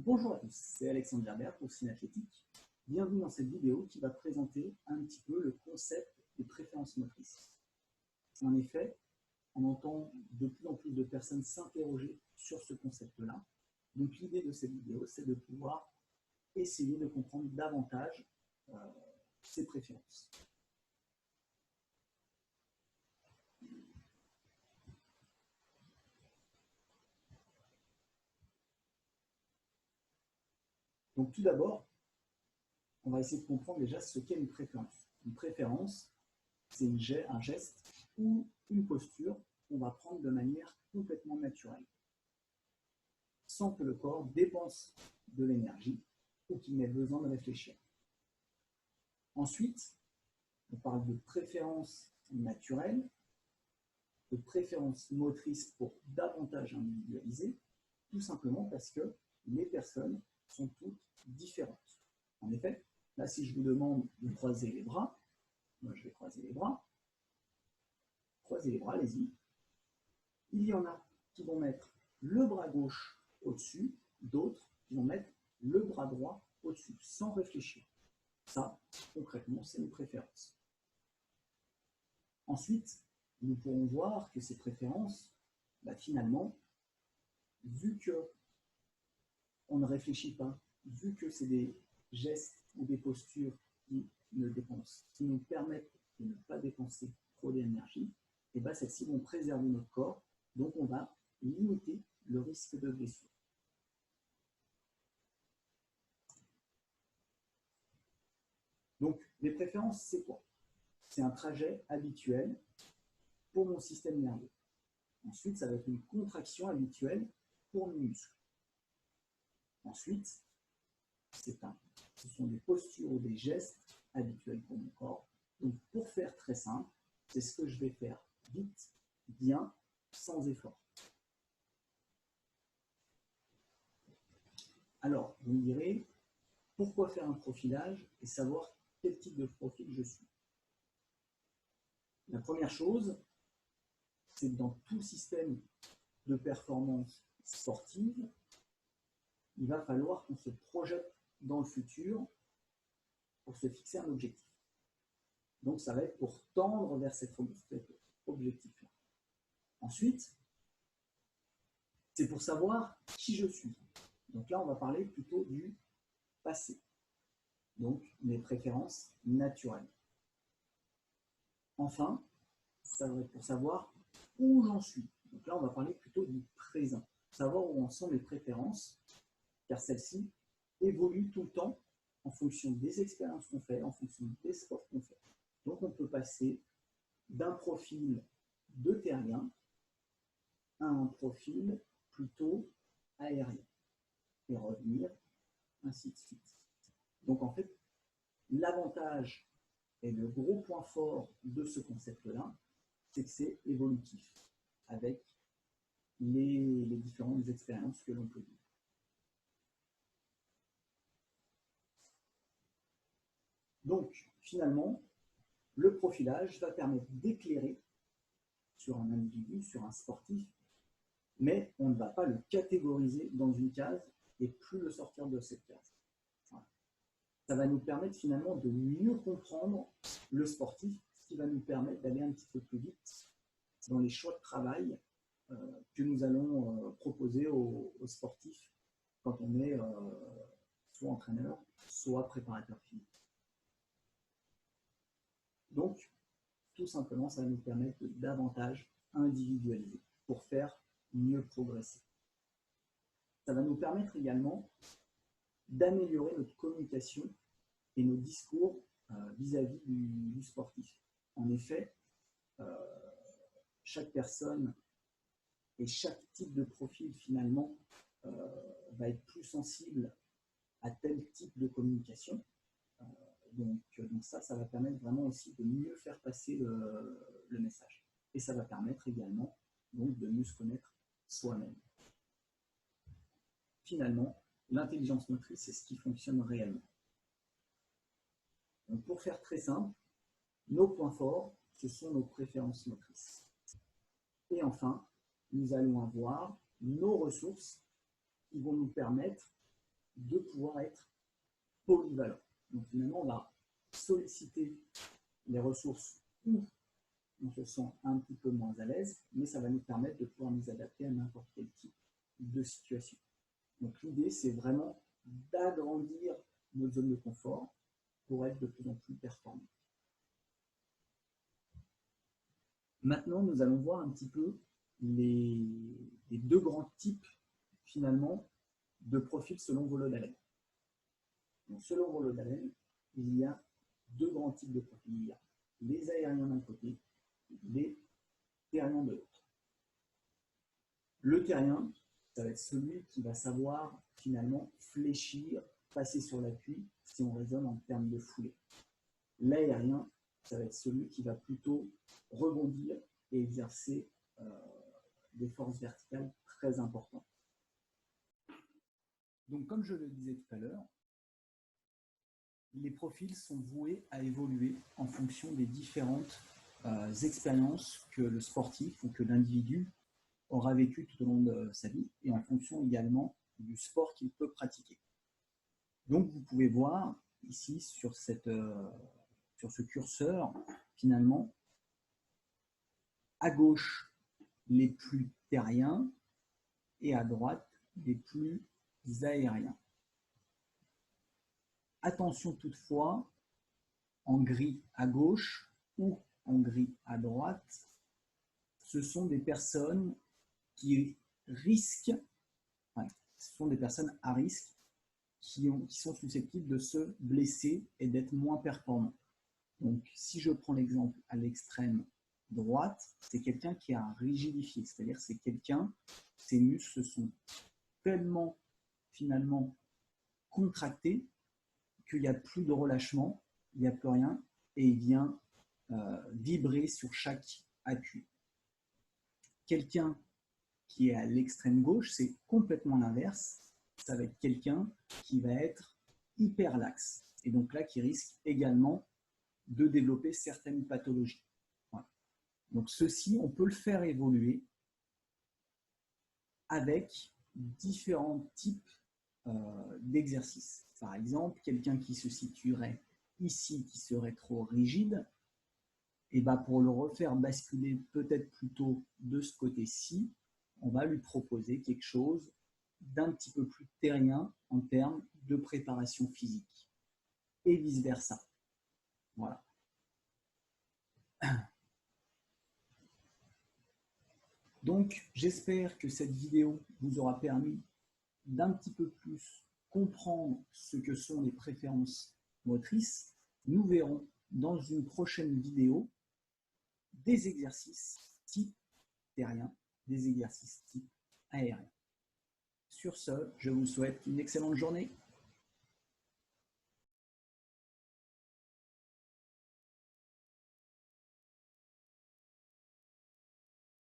Bonjour à tous, c'est Alexandre Gerbert pour Cinéathlétique. Bienvenue dans cette vidéo qui va présenter un petit peu le concept des préférences motrices. En effet, on entend de plus en plus de personnes s'interroger sur ce concept-là. Donc l'idée de cette vidéo, c'est de pouvoir essayer de comprendre davantage ces préférences. Donc tout d'abord, on va essayer de comprendre déjà ce qu'est une préférence. Une préférence, c'est un geste ou une posture qu'on va prendre de manière complètement naturelle, sans que le corps dépense de l'énergie ou qu'il n'ait besoin de réfléchir. Ensuite, on parle de préférence naturelle, de préférence motrice pour davantage individualiser, tout simplement parce que les personnes sont toutes différentes. En effet, là, si je vous demande de croiser les bras, moi je vais croiser les bras. Croisez les bras, allez-y. Il y en a qui vont mettre le bras gauche au-dessus, d'autres qui vont mettre le bras droit au-dessus, sans réfléchir. Ça, concrètement, c'est une préférence. Ensuite, nous pourrons voir que ces préférences, finalement, vu qu'on ne réfléchit pas, vu que c'est des gestes ou des postures qui nous permettent de ne pas dépenser trop d'énergie, et celles-ci vont préserver notre corps, donc on va limiter le risque de blessure. Donc, les préférences, c'est quoi? C'est un trajet habituel pour mon système nerveux. Ensuite, ça va être une contraction habituelle pour mes muscles. Ensuite, ce sont des postures ou des gestes habituels pour mon corps. Donc, pour faire très simple, c'est ce que je vais faire vite, bien, sans effort. Alors, vous me direz, pourquoi faire un profilage et savoir quel type de profil je suis? La première chose, c'est que dans tout système de performance sportive, il va falloir qu'on se projette dans le futur pour se fixer un objectif. Donc, ça va être pour tendre vers cet objectif-là. Ensuite, c'est pour savoir qui je suis. Donc là, on va parler plutôt du passé. Donc, mes préférences naturelles. Enfin, ça va être pour savoir où j'en suis. Donc là, on va parler plutôt du présent. Savoir où en sont mes préférences, car celles-ci évoluent tout le temps en fonction des expériences qu'on fait, en fonction des sports qu'on fait. Donc, on peut passer d'un profil de terrien à un profil plutôt aérien et revenir, ainsi de suite. Donc, en fait, l'avantage et le gros point fort de ce concept-là, c'est que c'est évolutif avec les différentes expériences que l'on peut vivre. Donc, finalement, le profilage va permettre d'éclairer sur un individu, sur un sportif, mais on ne va pas le catégoriser dans une case et plus le sortir de cette case. Voilà. Ça va nous permettre finalement de mieux comprendre le sportif, ce qui va nous permettre d'aller un petit peu plus vite dans les choix de travail que nous allons proposer aux sportifs quand on est soit entraîneur, soit préparateur physique. Donc, tout simplement, ça va nous permettre de davantage individualiser pour faire mieux progresser. Ça va nous permettre également d'améliorer notre communication et nos discours vis-à-vis du sportif. En effet, chaque personne et chaque type de profil finalement va être plus sensible à tel type de communication. Donc ça va permettre vraiment aussi de mieux faire passer le message. Et ça va permettre également donc, de mieux se connaître soi-même. Finalement, l'intelligence motrice, c'est ce qui fonctionne réellement. Donc, pour faire très simple, nos points forts, ce sont nos préférences motrices. Et enfin, nous allons avoir nos ressources qui vont nous permettre de pouvoir être polyvalent. Donc finalement, on va solliciter les ressources où on se sent un petit peu moins à l'aise, mais ça va nous permettre de pouvoir nous adapter à n'importe quel type de situation. Donc l'idée, c'est vraiment d'agrandir notre zone de confort pour être de plus en plus performant. Maintenant, nous allons voir un petit peu les deux grands types, finalement, de profils selon vos lots d'haleine. Donc, selon vos lots d'haleine, il y a deux grands types de profils. Il y a les aériens d'un côté, les terriens de l'autre. Le terrien, ça va être celui qui va savoir, finalement, fléchir, passer sur l'appui, si on raisonne en termes de foulée. L'aérien, ça va être celui qui va plutôt rebondir et exercer des forces verticales très importantes. Donc, comme je le disais tout à l'heure, les profils sont voués à évoluer en fonction des différentes expériences que le sportif ou que l'individu aura vécues tout au long de sa vie et en fonction également du sport qu'il peut pratiquer. Donc, vous pouvez voir ici sur ce curseur, finalement, à gauche, les plus terriens et à droite, les plus aériens. Attention toutefois, en gris à gauche ou en gris à droite, ce sont des personnes qui risquent, ce sont des personnes à risque qui sont susceptibles de se blesser et d'être moins performants. Donc, si je prends l'exemple à l'extrême droite, c'est quelqu'un qui a rigidifié, c'est-à-dire c'est quelqu'un, ses muscles sont tellement finalement contractés qu'il n'y a plus de relâchement, il n'y a plus rien, et il vient vibrer sur chaque appui. Quelqu'un qui est à l'extrême gauche, c'est complètement l'inverse, ça va être quelqu'un qui va être hyper laxe, et donc là qui risque également de développer certaines pathologies. Voilà. Donc ceci, on peut le faire évoluer avec différents types d'exercices. Par exemple, quelqu'un qui se situerait ici, qui serait trop rigide, et ben pour le refaire basculer peut-être plutôt de ce côté-ci, on va lui proposer quelque chose d'un petit peu plus terrien en termes de préparation physique, et vice-versa. Voilà. Donc, j'espère que cette vidéo vous aura permis d'un petit peu plus comprendre ce que sont les préférences motrices. Nous verrons dans une prochaine vidéo des exercices type terrien, des exercices type aérien. Sur ce, je vous souhaite une excellente journée.